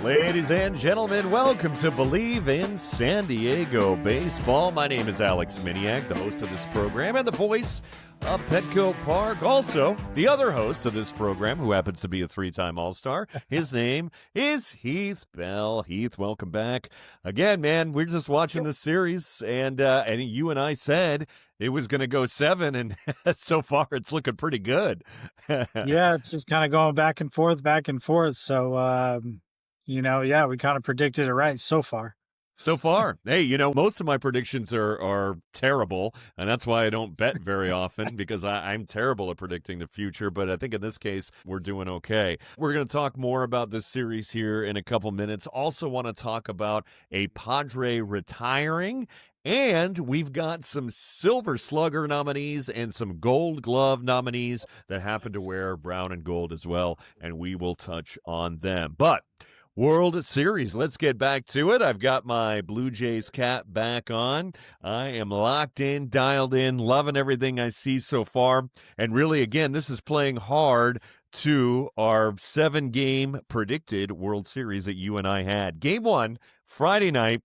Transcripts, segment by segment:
Ladies and gentlemen, welcome to Bleav in San Diego Baseball. My name is Alex Miniak, the host of this program and the voice of Petco Park. Also, the other host of this program, who happens to be a three-time All-Star. His name is Heath Bell. Heath, welcome back. Again, man, we're just watching the series, and you and I said it was going to go 7, and so far it's looking pretty good. Yeah, it's just kind of going back and forth. So, we kind of predicted it right so far. So far. Hey, most of my predictions are terrible, and that's why I don't bet very often, because I'm terrible at predicting the future. But I think in this case, we're doing okay. We're going to talk more about this series here in a couple minutes. Also want to talk about a Padre retiring, and we've got some Silver Slugger nominees and some Gold Glove nominees that happen to wear brown and gold as well, and we will touch on them. But World Series, let's get back to it. I've got my Blue Jays cap back on. I am locked in, dialed in, loving everything I see so far. And really, again, this is playing hard to our 7-game predicted World Series that you and I had. Game 1, Friday night.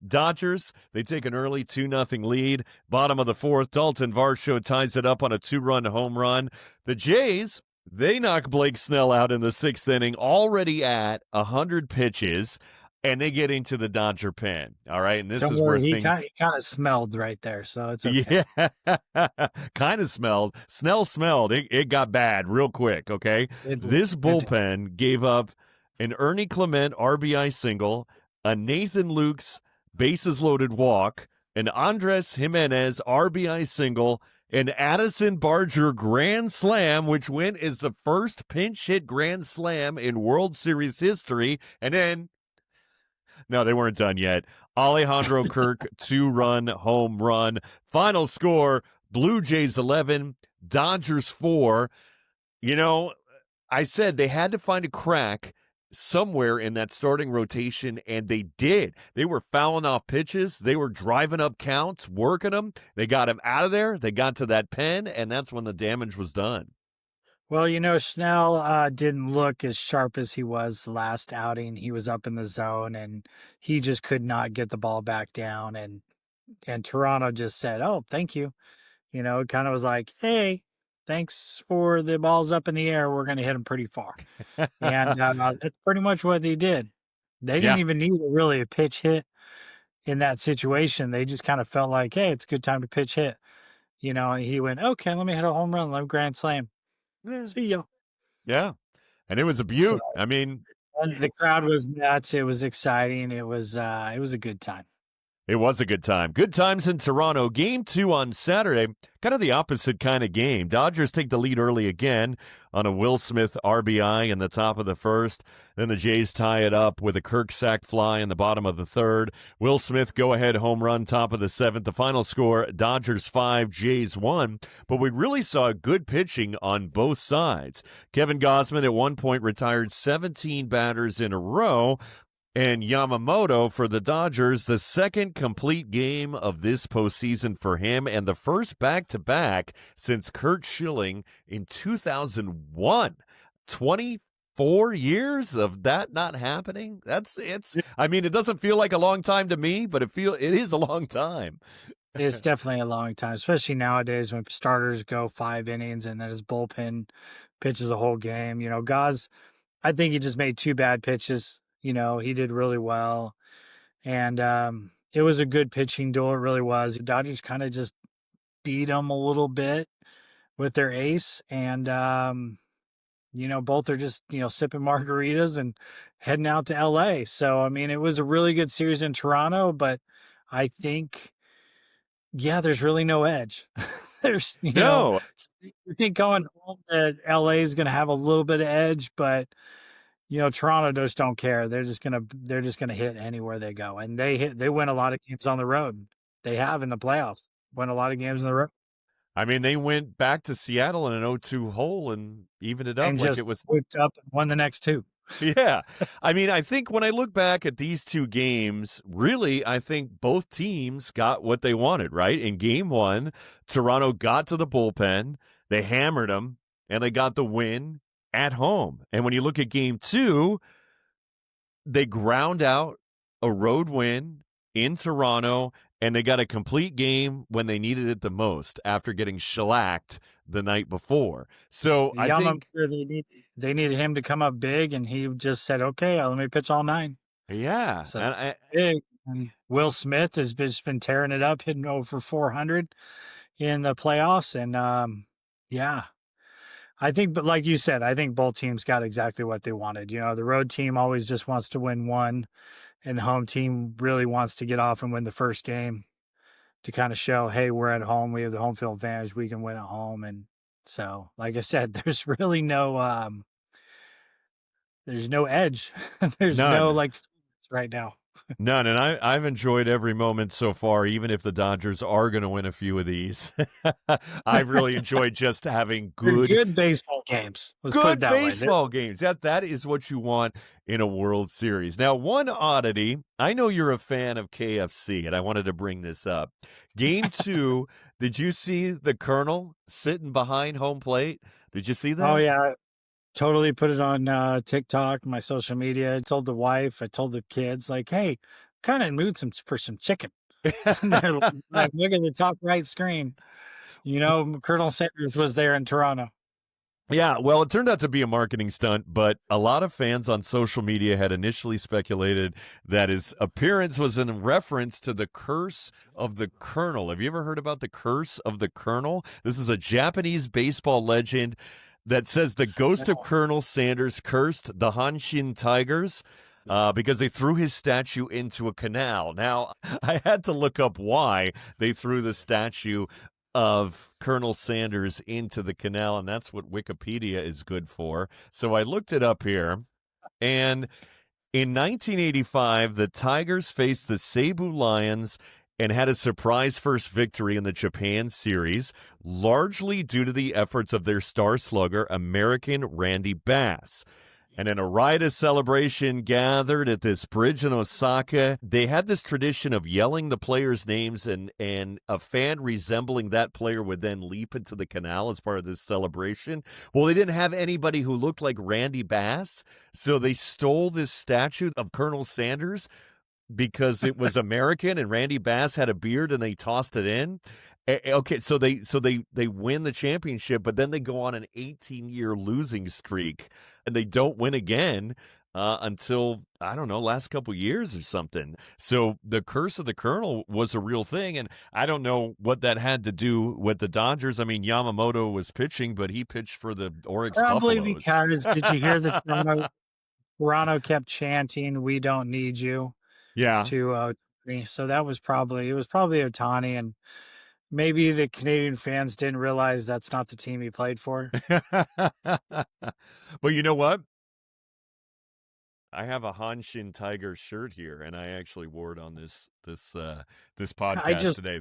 Dodgers, they take an early 2-0 lead. Bottom of the 4th, Dalton Varsho ties it up on a 2-run home run. The Jays, they knock Blake Snell out in the 6th inning, already at 100 pitches, and they get into the Dodger pen. All right, and this is where things kind of smelled right there, so it's okay. Yeah, kind of smelled. Snell smelled. It got bad real quick. Okay, this bullpen gave up an Ernie Clement RBI single, a Nathan Lukes bases loaded walk, an Andres Jimenez RBI single, an Addison Barger grand slam, which went as the first pinch hit grand slam in World Series history. And then, no, they weren't done yet. Alejandro Kirk, 2-run home run. Final score, Blue Jays 11, Dodgers 4. I said they had to find a crack somewhere in that starting rotation, and they did. They were fouling off pitches. They were driving up counts, working them. They got him out of there. They got to that pen, and that's when the damage was done. Well, Snell didn't look as sharp as he was the last outing. He was up in the zone, and he just could not get the ball back down. And Toronto just said, "Oh, thank you." It kind of was like, "Hey, thanks for the balls up in the air. We're going to hit them pretty far." And that's pretty much what they did. They didn't even need really a pitch hit in that situation. They just kind of felt like, hey, it's a good time to pitch hit. And he went, okay, let me hit a home run. Let me grand slam. See ya. Yeah. And it was a beaut. So, and the crowd was nuts. It was exciting. It was a good time. It was a good time. Good times in Toronto. Game 2 on Saturday, kind of the opposite kind of game. Dodgers take the lead early again on a Will Smith RBI in the top of the 1st. Then the Jays tie it up with a Kirk sac fly in the bottom of the 3rd. Will Smith go-ahead home run top of the 7th. The final score, Dodgers 5, Jays 1. But we really saw good pitching on both sides. Kevin Gausman at one point retired 17 batters in a row. And Yamamoto for the Dodgers, the second complete game of this postseason for him, and the first back-to-back since Kurt Schilling in 2001. 24 years of that not happening? It doesn't feel like a long time to me, but it is a long time. It's definitely a long time, especially nowadays when starters go 5 innings and then his bullpen pitches a whole game. Gaz, I think he just made 2 bad pitches. He did really well. And it was a good pitching duel. It really was. The Dodgers kind of just beat them a little bit with their ace. And, both are just, sipping margaritas and heading out to L.A. So, it was a really good series in Toronto. But I think, there's really no edge. There's, No. I think going home that L.A. is going to have a little bit of edge, but Toronto just don't care. They're just gonna hit anywhere they go, and they win a lot of games on the road. They have in the playoffs, win a lot of games on the road. They went back to Seattle in an 0-2 hole and evened it up and like just it was whipped up and won the next 2. Yeah. I think when I look back at these 2 games, really, I think both teams got what they wanted, right? In game 1, Toronto got to the bullpen, they hammered them, and they got the win at home. And when you look at game 2, they ground out a road win in Toronto, and they got a complete game when they needed it the most after getting shellacked the night before. So I Yeah, I'm think, sure they needed him to come up big, and he just said, "Okay, let me pitch all 9." yeah, So and I, big. And Will Smith has just been tearing it up, hitting over 400 in the playoffs, and yeah, I think. But like you said, I think both teams got exactly what they wanted. The road team always just wants to win one, and the home team really wants to get off and win the first game to kind of show, hey, we're at home, we have the home field advantage, we can win at home. And so, like I said, there's really there's no edge. There's no none. like right now. None, and I've enjoyed every moment so far, even if the Dodgers are going to win a few of these. I've really enjoyed just having They're good, good baseball games. Let's put it good that way. baseball games. That is what you want in a World Series. Now, one oddity, I know you're a fan of KFC, and I wanted to bring this up. Game 2, did you see the Colonel sitting behind home plate? Did you see Oh that? yeah, totally put it on TikTok, my social media. I told the wife, I told the kids, like, hey, kind of in mood for some chicken. And they're like, look at the top right screen. Colonel Sanders was there in Toronto. Yeah, well, it turned out to be a marketing stunt, but a lot of fans on social media had initially speculated that his appearance was in reference to the curse of the Colonel. Have you ever heard about the curse of the Colonel? This is a Japanese baseball legend that says the ghost of Colonel Sanders cursed the Hanshin Tigers. Because they threw his statue into a canal. Now, I had to look up why they threw the statue of Colonel Sanders into the canal, and that's what Wikipedia is good for. So I looked it up here, and in 1985, the Tigers faced the Cebu Lions and had a surprise first victory in the Japan series, largely due to the efforts of their star slugger, American Randy Bass. And in a riotous celebration gathered at this bridge in Osaka, they had this tradition of yelling the players' names, and a fan resembling that player would then leap into the canal as part of this celebration. Well, they didn't have anybody who looked like Randy Bass, so they stole this statue of Colonel Sanders because it was American and Randy Bass had a beard and they tossed it in. Okay, so they win the championship, but then they go on an 18-year losing streak, and they don't win again until, I don't know, last couple years or something. So the curse of the Colonel was a real thing, and I don't know what that had to do with the Dodgers. I mean, Yamamoto was pitching, but he pitched for the Oryx Probably Buffaloes. because did you hear that Toronto kept chanting, "We don't need you" Yeah. to Ohtani. So it was probably Otani, and maybe the Canadian fans didn't realize that's not the team he played for. Well, you know what? I have a Hanshin Tiger shirt here, and I actually wore it on this I podcast just today.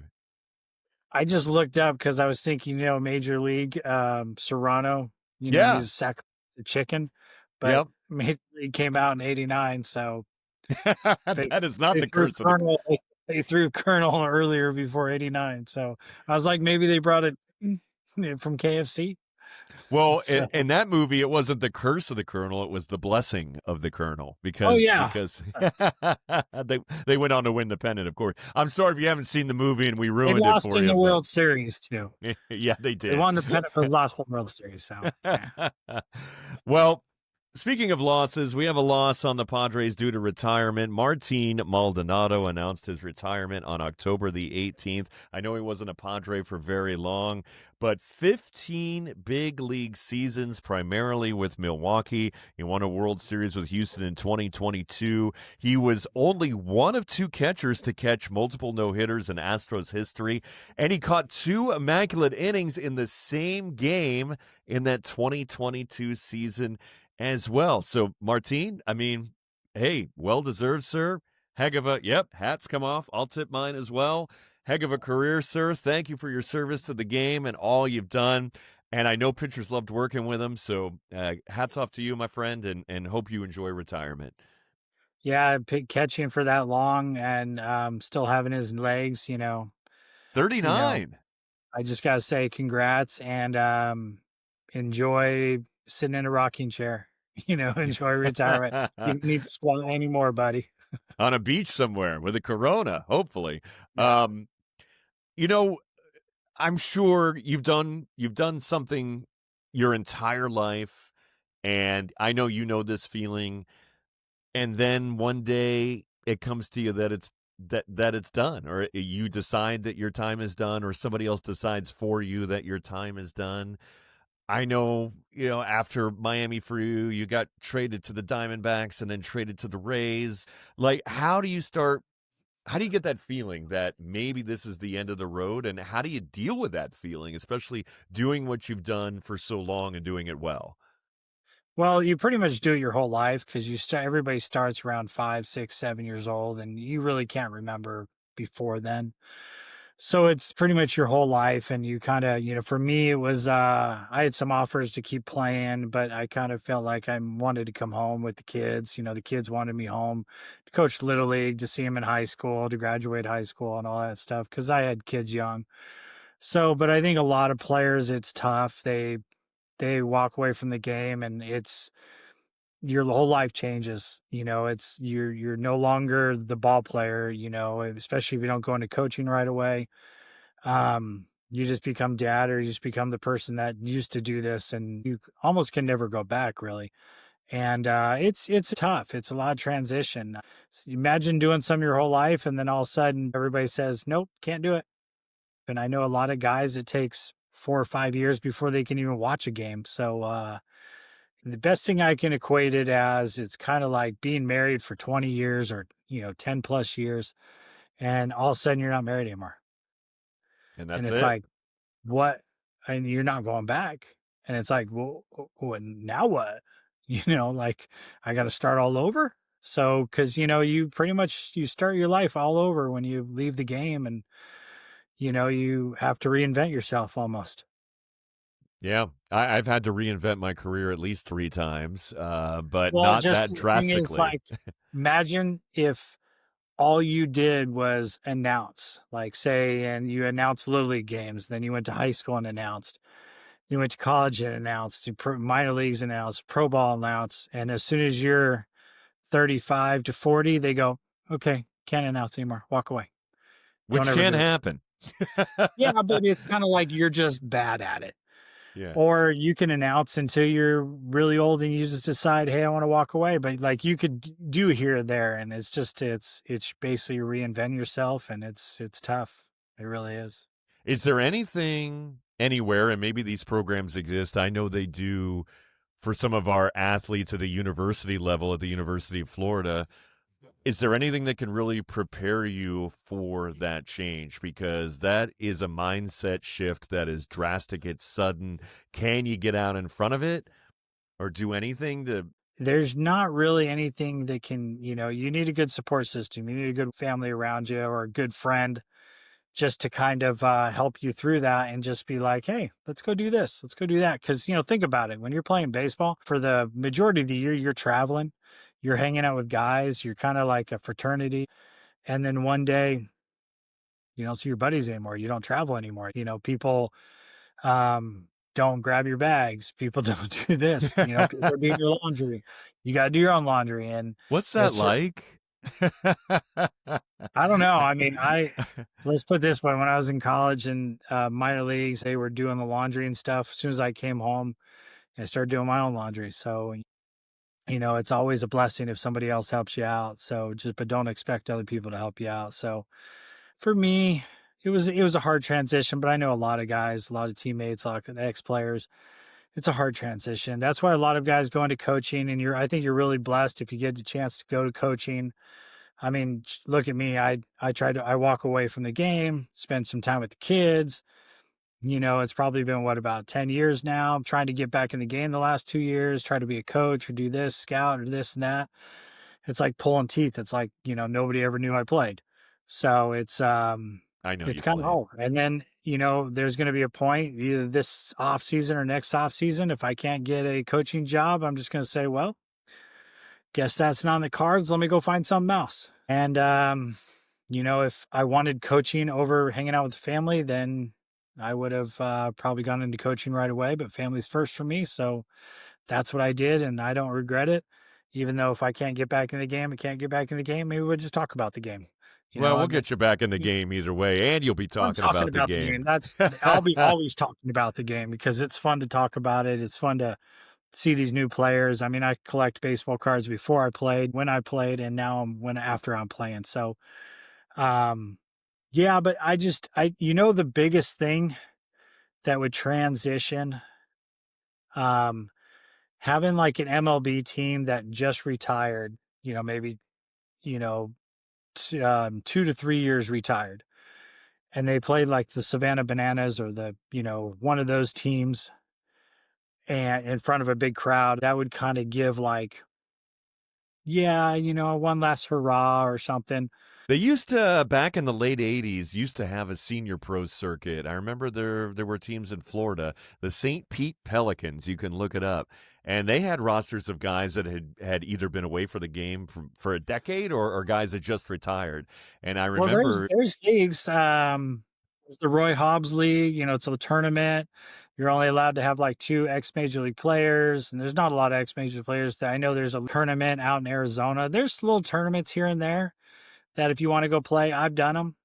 I just looked up because I was thinking, Major League Serrano, Yeah. needs to sacrifice the chicken, but Yep. Major League came out in '89, so they That is not they the threw curse of the. Colonel they threw Colonel earlier before '89. So I was like, maybe they brought it from KFC. Well, So in that movie, it wasn't the curse of the Colonel; it was the blessing of the Colonel, oh because yeah, because they went on to win the pennant. Of course, I'm sorry if you haven't seen the movie and we they ruined it lost for in you, the but World Series too. yeah, they They did. won the pennant but lost the World Series. So yeah. Well, speaking of losses, we have a loss on the Padres due to retirement. Martin Maldonado announced his retirement on October the 18th. I know he wasn't a Padre for very long, but 15 big league seasons, primarily with Milwaukee. He won a World Series with Houston in 2022. He was only one of two catchers to catch multiple no-hitters in Astros history, and he caught two immaculate innings in the same game in that 2022 season as well. So, Martin, I mean, hey, well-deserved, sir. Heck of a, yep, hats come off. I'll tip mine as well. Heck of a career, sir. Thank you for your service to the game and all you've done. And I know pitchers loved working with him, so hats off to you, my friend, and hope you enjoy retirement. Yeah, catching for that long and still having his legs, you know, 39. I just gotta say congrats and enjoy sitting in a rocking chair. enjoy retirement. You don't need to swallow anymore, buddy. On a beach somewhere with a Corona, hopefully. Yeah. You know, I'm sure you've done something your entire life, and I know you know this feeling. And then one day it comes to you that it's done, or you decide that your time is done, or somebody else decides for you that your time is done. I know, after Miami for you, you got traded to the Diamondbacks and then traded to the Rays. Like, how do you get that feeling that maybe this is the end of the road? And how do you deal with that feeling, especially doing what you've done for so long and doing it well? Well, you pretty much do it your whole life because everybody starts around 5, 6, 7 years old, and you really can't remember before then. So it's pretty much your whole life. And you kind of, for me, it was, I had some offers to keep playing, but I kind of felt like I wanted to come home with the kids. The kids wanted me home to coach Little League, to see them in high school, to graduate high school and all that stuff because I had kids young. So, but I think a lot of players, it's tough. They walk away from the game and it's your whole life changes. It's you're no longer the ball player, especially if you don't go into coaching right away. You just become dad, or you just become the person that used to do this, and you almost can never go back really. And it's tough. It's a lot of transition. Imagine doing some your whole life and then all of a sudden everybody says nope, can't do it. And I know a lot of guys, it takes 4 or 5 years before they can even watch a game. So the best thing I can equate it as, it's kind of like being married for 20 years or 10 plus years, and all of a sudden you're not married anymore. And And that's it's it. like, what? And you're not going back. And it's like, well, now what? Like I got to start all over. So, cause you pretty much, you start your life all over when you leave the game, and, you have to reinvent yourself almost. Yeah, I've had to reinvent my career at least 3 times, but Well, not just that the thing is, drastically. like, imagine if all you did was announce, like, say, and you announced Little League games, then you went to high school and announced, you went to college and announced, minor leagues announced, pro ball announced, and as soon as you're 35 to 40, they go, okay, can't announce anymore, walk away, don't Which ever can do it. happen. Yeah, but it's kind of like you're just bad at it. Yeah. Or you can announce until you're really old and you just decide, hey, I want to walk away. But like you could do here and there, and it's basically reinvent yourself, and it's tough. It really is. Is there anything anywhere, and maybe these programs exist, I know they do for some of our athletes at the university level at the University of Florida. Is there anything that can really prepare you for that change? Because that is a mindset shift that is drastic. It's sudden. Can you get out in front of it or do anything to? There's not really anything that can, you need a good support system. You need a good family around you or a good friend just to kind of help you through that and just be like, hey, let's go do this. Let's go do that. Cause, think about it. When you're playing baseball for the majority of the year, you're traveling, you're hanging out with guys, you're kind of like a fraternity. And then one day, you don't see your buddies anymore. You don't travel anymore. People don't grab your bags. People don't do this. People are doing your laundry. You got to do your own laundry. And What's that it's just, like? I don't know. I mean, let's put it this way. When I was in college and minor leagues, they were doing the laundry and stuff. As soon as I came home, I started doing my own laundry. So, it's always a blessing if somebody else helps you out. So but don't expect other people to help you out. So for me, it was a hard transition, but I know a lot of guys, a lot of teammates, a lot of ex-players. It's a hard transition. That's why a lot of guys go into coaching, and I think you're really blessed if you get the chance to go to coaching. I mean, look at me. I walk away from the game, spend some time with the kids. It's probably been about 10 years now. I'm trying to get back in the game the last 2 years, try to be a coach or do this, scout or this and that. It's like pulling teeth. It's like, nobody ever knew I played. So I know it's you kind of played. hard. And then, there's going to be a point either this off season or next off season. If I can't get a coaching job, I'm just going to say, well, guess that's not on the cards. Let me go find something else. And, if I wanted coaching over hanging out with the family, then I would have probably gone into coaching right away, but family's first for me. So that's what I did, and I don't regret it. Even though if I can't get back in the game, I can't get back in the game. Maybe we'll just talk about the game. Well, we'll But get you back in the game either way, and you'll be I'm talking talking about the about the game. game. I'll be always talking about the game because it's fun to talk about it. It's fun to see these new players. I mean, I collect baseball cards before I played, when I played, and now after I'm playing. So, yeah, but the biggest thing that would transition, um, having like an MLB team that just retired, maybe, you know, 2 to 3 years retired, and they played like the Savannah Bananas or one of those teams, and in front of a big crowd, that would kind of give like, yeah, one last hurrah or something. They used to, back in the late 80s, used to have a senior pro circuit. I remember there were teams in Florida, the St. Pete Pelicans, you can look it up. And they had rosters of guys that had either been away for the game for a decade or guys that just retired. And I Well, there's remember, there's leagues. The Roy Hobbs League. It's a tournament. You're only allowed to have like 2 ex-major league players, and there's not a lot of ex-major league players. I know there's a tournament out in Arizona. There's little tournaments here and there that if you want to go play, I've done them.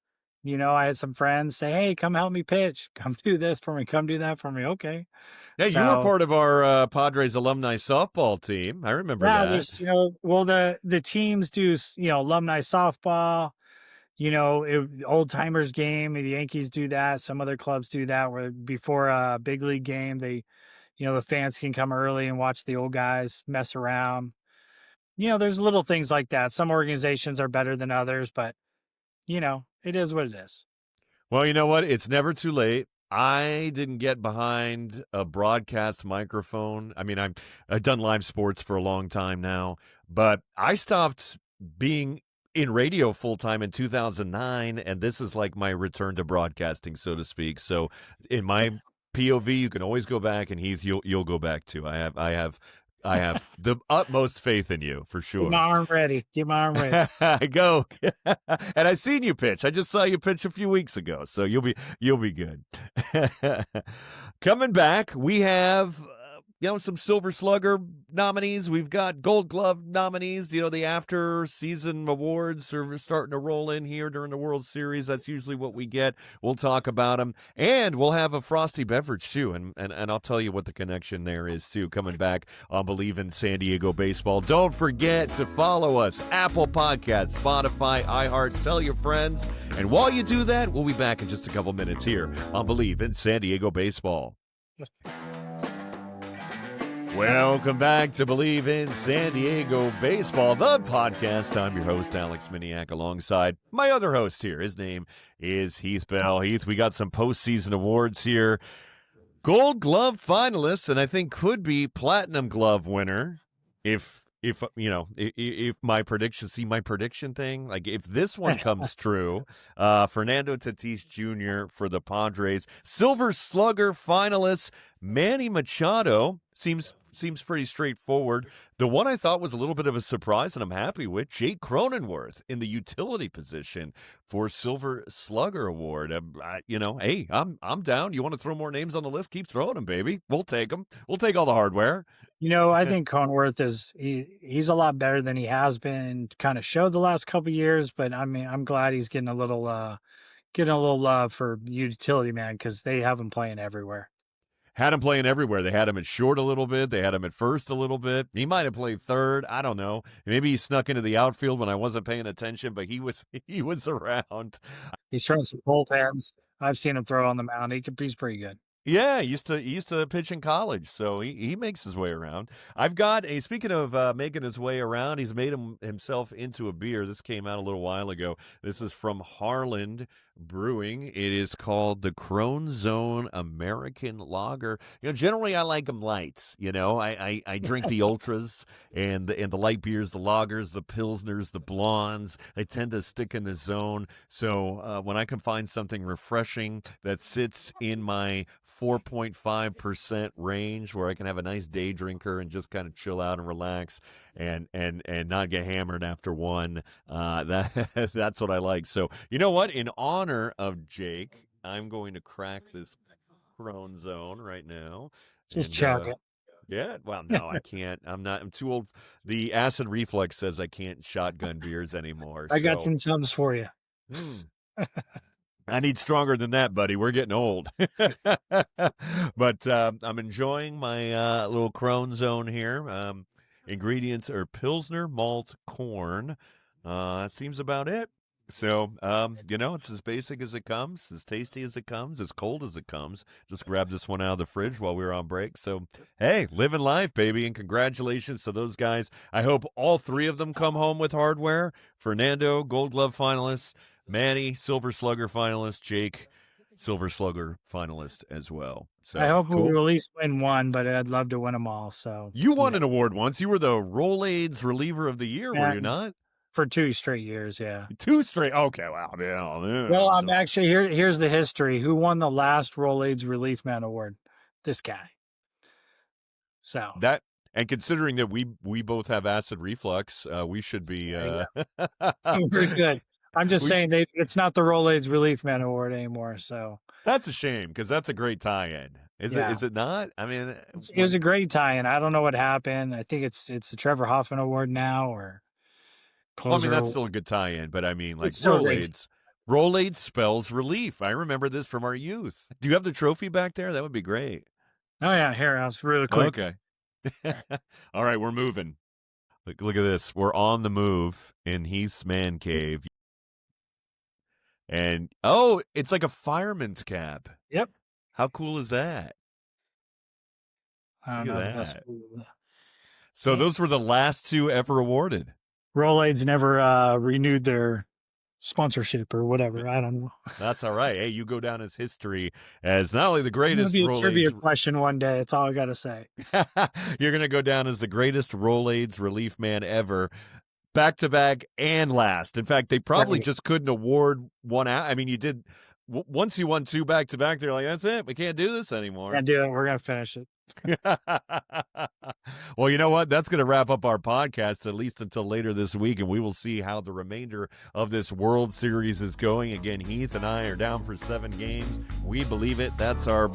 I had some friends say, "Hey, come help me pitch. Come do this for me. Come do that for me." Okay. yeah, you were So part of our Padres alumni softball team. I remember yeah, that. there's well, the teams do alumni softball. Old timers game. The Yankees do that. Some other clubs do that where before a big league game, the fans can come early and watch the old guys mess around. There's little things like that. Some organizations are better than others, but it is what it is. Well, you know what? It's never too late. I didn't get behind a broadcast microphone. I mean, I've done live sports for a long time now, but I stopped being in radio full time in 2009, and this is like my return to broadcasting, so to speak. So, in my POV, you can always go back, and Heath, you'll go back too. I have the utmost faith in you for Get my sure. arm ready. Get my arm ready. I go, and I seen you pitch. I just saw you pitch a few weeks ago, so you'll be good. Coming back, we have some Silver Slugger nominees. We've got Gold Glove nominees. The after season awards are starting to roll in here during the World Series. That's usually what we get. We'll talk about them, and we'll have a frosty beverage too. And I'll tell you what the connection there is too. Coming back on Bleav in San Diego Baseball. Don't forget to follow us: Apple Podcasts, Spotify, iHeart. Tell your friends, and while you do that, we'll be back in just a couple minutes here on Bleav in San Diego Baseball. Welcome back to Bleav in San Diego Baseball, the podcast. I'm your host, Alex Miniak, alongside my other host here. His name is Heath Bell. Heath, we got some postseason awards here. Gold Glove finalist, and I think could be Platinum Glove winner if my prediction thing, like if this one comes true. Fernando Tatis Jr. for the Padres. Silver Slugger finalist Manny Machado seems pretty straightforward. The one I thought was a little bit of a surprise, and I'm happy with, Jake Cronenworth in the utility position for Silver Slugger Award. Hey, I'm down. You want to throw more names on the list? Keep throwing them, baby. We'll take them. We'll take all the hardware. I think Cronenworth he's a lot better than he has been. Kind of showed the last couple of years, but I mean, I'm glad he's getting a little love for utility man because they have him playing everywhere. Had him playing everywhere. They had him at short a little bit. They had him at first a little bit. He might have played third. I don't know. Maybe he snuck into the outfield when I wasn't paying attention, but he was around. He's throwing some bullpens. I've seen him throw on the mound. He's pretty good. Yeah, he used to pitch in college, so he makes his way around. I've got speaking of making his way around, he's made himself into a beer. This came out a little while ago. This is from Harland Brewing. It is called the Crone Zone American Lager. Generally I like them light. I drink the ultras and the light beers, the lagers, the pilsners, the blondes. They tend to stick in the zone. So when I can find something refreshing that sits in my 4.5% range where I can have a nice day drinker and just kind of chill out and relax and not get hammered after one. That's what I like. So you know what? In honor of Jake, I'm going to crack this Crone Zone right now. Just chug it. Yeah. Well, no, I can't. I'm too old. The acid reflux says I can't shotgun beers anymore. I got So, some Tums for you. I need stronger than that, buddy. We're getting old. But I'm enjoying my little Crone Zone here. Ingredients are Pilsner, malt, corn. That seems about it. So, it's as basic as it comes, as tasty as it comes, as cold as it comes. Just grabbed this one out of the fridge while we were on break. So, hey, living life, baby, and congratulations to those guys. I hope all three of them come home with hardware. Fernando, Gold Glove finalist. Manny, Silver Slugger finalist. Jake, Silver Slugger finalist as well. So I hope cool. we'll at least win one, but I'd love to win them all. So You won an award once. You were the Rolaids Reliever of the Year, were you not? For 2 straight years, yeah. 2 straight. Okay, wow. Yeah. Well, I'm actually here's the history. Who won the last Rolaids Relief Man Award? This guy. So that, and considering that we both have acid reflux, we should be we're good. I'm just saying it's not the Rolaids Relief Man Award anymore. So that's a shame because that's a great tie-in. Is it not? I mean, it was a great tie-in. I don't know what happened. I think it's the Trevor Hoffman Award now, or I mean, that's still a good tie-in, but I mean, like Rolaids. Rolaids spells relief. I remember this from our youth. Do you have the trophy back there? That would be great. Oh yeah, here, I was really quick. Okay. All right, we're moving. Look at this. We're on the move in Heath's man cave. And, it's like a fireman's cap. Yep. How cool is that? I don't know. That. So those were the last 2 ever awarded. Rolaids never renewed their sponsorship or whatever. I don't know. That's all right. Hey, you go down as history as not only the greatest Rolaids. Rolaids. Trivia question one day. That's all I got to say. You're going to go down as the greatest Rolaids relief man ever. Back-to-back and last. In fact, they probably just couldn't award one out. I mean, you did once you won 2 back-to-back, they're like, that's it. We can't do this anymore. Can't do it. We're going to finish it. Well, you know what? That's going to wrap up our podcast, at least until later this week, and we will see how the remainder of this World Series is going. Again, Heath and I are down for 7 games. We believe it. That's our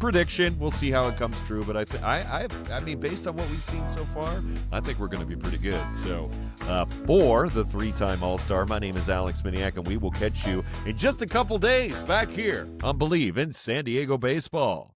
prediction. We'll see how it comes true, but I mean, based on what we've seen so far, I think we're going to be pretty good. So, for the 3-time All-Star, my name is Alex Miniak, and we will catch you in just a couple days back here on Bleav in San Diego Baseball.